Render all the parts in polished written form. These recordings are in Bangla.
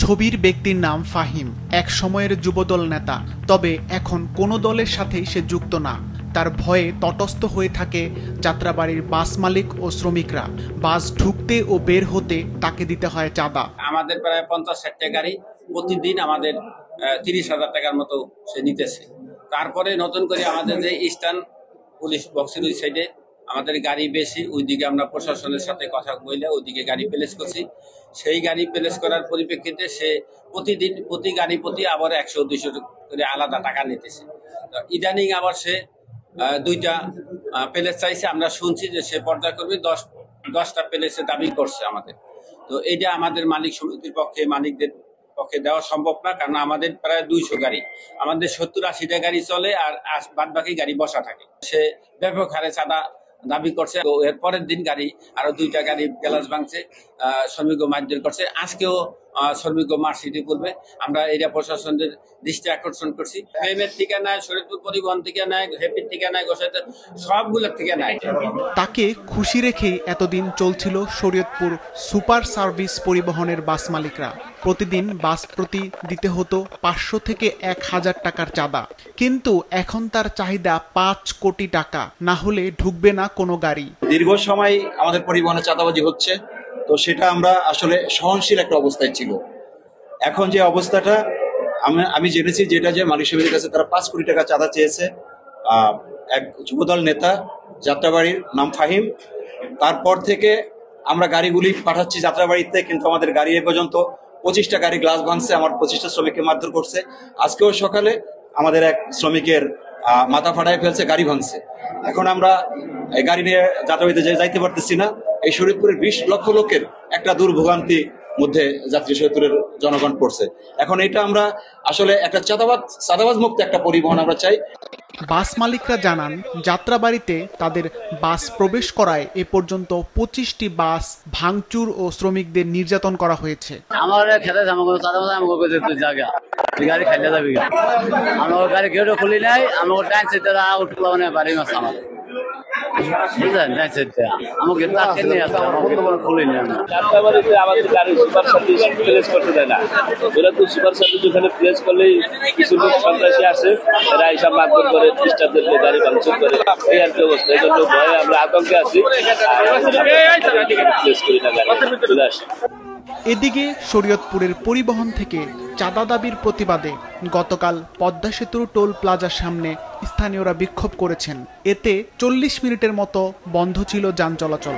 ছবির ব্যক্তির নাম ফাহিম, এক সময়ের যুবদল নেতা। তবে এখন কোনো দলের সাথেই সে যুক্ত না। তার ভয়ে তটস্থ হয়ে থাকে যাত্রাবাড়ির বাস মালিক ও শ্রমিকরা। বাস ঢুকতে ও বের হতে তাকে দিতে হয় চাঁদা। আমাদের প্রায় 50-60টা গাড়ি প্রতিদিন আমাদের 30,000 টাকার মতো সে নিতেছে। তারপরে নতুন করে আমাদের যে ইস্টার্ন পুলিশ বক্সের ওই সাইডে আমাদের গাড়ি বেশি, ওইদিকে আমরা প্রশাসনের সাথে কথা বলে ওইদিকে গাড়ি প্লেস করছি। সেই গাড়ি প্লেস করার পরিপ্রেক্ষিতে সে প্রতিদিন প্রতি গাড়ি প্রতি আবার 100-200 করে আলাদা টাকা নিতেছে। ইদানিং আবার সে 2টা প্লেস চাইছে। আমরা শুনছি যে সে পর্যায়ক্রমে 10টা প্লেসে দাবি করছে আমাদের। তো এইটা আমাদের মালিক সমিতির পক্ষে, মালিকদের পক্ষে দেওয়া সম্ভব না, কারণ আমাদের প্রায় 200 গাড়ি, আমাদের 70-80টা গাড়ি চলে আর বাদ বাকি গাড়ি বসা থাকে। সে ব্যাপক হারে চাঁদা দাবি করছে। তো এর পরের দিন গাড়ি আরো 2টা গাড়ি গ্লাস ভাঙছে, শ্রমিক মারধর করছে। আজকেও শ্রমিক মার্কশিটে পূর্বে আমরা এটা প্রশাসনের দৃষ্টি আকর্ষণ করছি। ফ্রেমের ঠিকানায়, শরীয়তপুর পরিবহন ঠিকানায়, হ্যাপির ঠিকানায়, গোসাইতে সবগুলোর ঠিকানায়। তাকে খুশি রেখেই এতদিন চলছিল শরীয়তপুর সুপার সার্ভিস পরিবহনের বাস মালিকরা। প্রতিদিন বাস প্রতি দিতে হতো 500 থেকে 1000 টাকার চাঁদা। কিন্তু এখন তার চাহিদা 5 কোটি টাকা, না হলে ঢুকবে না কোনো গাড়ি। দীর্ঘ সময় আমাদের পরিবহনে চাঁদাবাজি হচ্ছে, তো সেটা আমরা আসলে সহনশীল একটা অবস্থায় ছিল। এখন যে অবস্থাটা আমি জেনেছি যেটা যে মালিক সমিতির কাছে তারা 5 কোটি টাকা চাঁদা চেয়েছে। এক যুবদল নেতা, যাত্রাবাড়ির নাম ফাহিম। তারপর থেকে আমরা গাড়িগুলি পাঠাচ্ছি যাত্রাবাড়িতে, কিন্তু আমাদের গাড়ি এ পর্যন্ত 25টা গাড়ি গ্লাস ভাঙছে, আমার 25টা শ্রমিককে মারধর করছে। আজকেও সকালে আমাদের এক শ্রমিকের মাথা ফাটায় ফেলছে, গাড়ি ভাঙছে। এখন আমরা এই গাড়ি নিয়ে যাত্রাবাড়িতে যাইতে পারতেছি না। এই শরীয়তপুরের 20 লক্ষ লোকের একটা দুর্ভোগান্তি মধ্যে যাত্রী শরীয়তপুরের জনগণ পড়ছে। এখন এটা আমরা আসলে একটা চাঁদাবাজ মুক্ত একটা পরিবহন আমরা চাই। বাস মালিকরা জানান, যাত্রাবাড়িতে তাদের বাস প্রবেশ করায় এ পর্যন্ত 25টি বাস ভাঙচুর ও শ্রমিকদের নির্যাতন করা হয়েছে। আমার খেতে জায়গা গাড়ি খাইলে যাবি, আমার গাড়ি কেউ খুলি নাই, আমার টাইম সেটা উঠলো না বাড়ি মাস আমার বুঝলেন, আমাকে খুলি না। যাত্রাবাড়িতে আমাদের গাড়ি সুপার সার্ভিস প্লেস করতে দেয় না। ওরা তো সুপার সার্ভিস ওখানে প্লেস করলেই কিছু লোক সন্ত্রাসী আসে, এরা এইসব মারধর করে, খ্রিস্টানদেরকে গাড়ি ভাঙচুর করে, এই আর কি অবস্থা। এই জন্য ভয়ে আমরা আতঙ্কে আছি, প্লেস করি না, গাড়ি চলে আসে। এদিকে শরীয়তপুরের পরিবহন থেকে চাঁদা দাবির প্রতিবাদে গতকাল পদ্মা সেতুর টোল প্লাজার সামনে স্থানীয়রা বিক্ষোভ করেছেন। এতে 40 মিনিটের মতো বন্ধ ছিল যান চলাচল।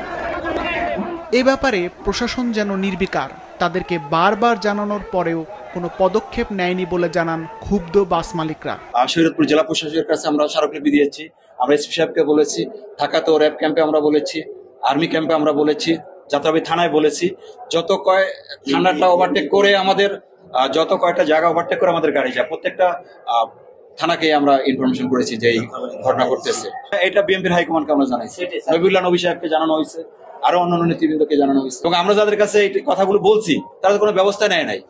এ ব্যাপারে প্রশাসন যেন নির্বিকার। তাদেরকে বারবার জানানোর পরেও কোনো পদক্ষেপ নেয়নি বলে জানান ক্ষুব্ধ বাস মালিকরা। শরীয়তপুর জেলা প্রশাসনের কাছে আমরা স্মারকলিপি দিয়েছি, আমরা এসপি সাহেবকে বলেছি, ঢাকাতে র্যাব ক্যাম্পে আমরা বলেছি, আর্মি ক্যাম্পে আমরা বলেছি, যাত্রাবাড়ি থানায় বলেছি। যত কয় থানাটা ওভারটেক করে আমাদের যত কয়টা জায়গা ওভারটেক করে আমাদের গাড়ি যায়, প্রত্যেকটা থানাকে আমরা ইনফরমেশন করেছি যে এই ঘটনা ঘটতেছে। এটা বিএনপির হাইকমান্ডকে আমরা জানাইছি, নবীউল্লাহ নবী সাহেবকে জানানো হয়েছে, আরো অন্যান্য নেতৃবৃন্দকে জানানো হয়েছে, এবং আমরা যাদের কাছে এই কথাগুলো বলছি তারা কোনো ব্যবস্থা নেয় নাই।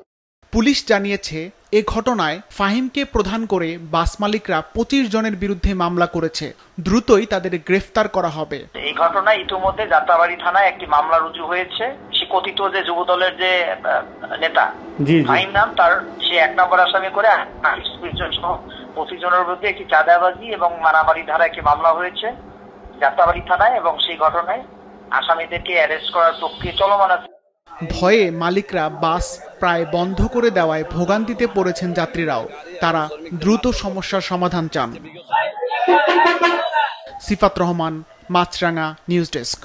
পুলিশ জানিয়েছে, এ ঘটনায় ফাহিমকে প্রধান করে বাস মালিকরা 25 জনের বিরুদ্ধে মামলা করেছে। দ্রুতই তাদের গ্রেফতার করা হবে। এই ঘটনায় ইতিমধ্যে যাত্রাবাড়ি থানায় একটি মামলা রুজু হয়েছে। সে কথিত যে যুবদলের যে নেতা ফাহিম নাম, তার সে 1 নম্বর আসামি করে 25 জনের বিরুদ্ধে একটি চাঁদাবাজি এবং মারামারি ধারা একটি মামলা হয়েছে যাত্রাবাড়ি থানায়, এবং সেই ঘটনায় আসামিদেরকে অ্যারেস্ট করার প্রক্রিয়া চলমান আছে। ভয়ে মালিকরা বাস প্রায় বন্ধ করে দেওয়ায় ভোগান্তিতে পড়েছেন যাত্রীরাও। তারা দ্রুত সমস্যার সমাধান চান। সিফাত রহমান, মাছরাঙা নিউজ ডেস্ক।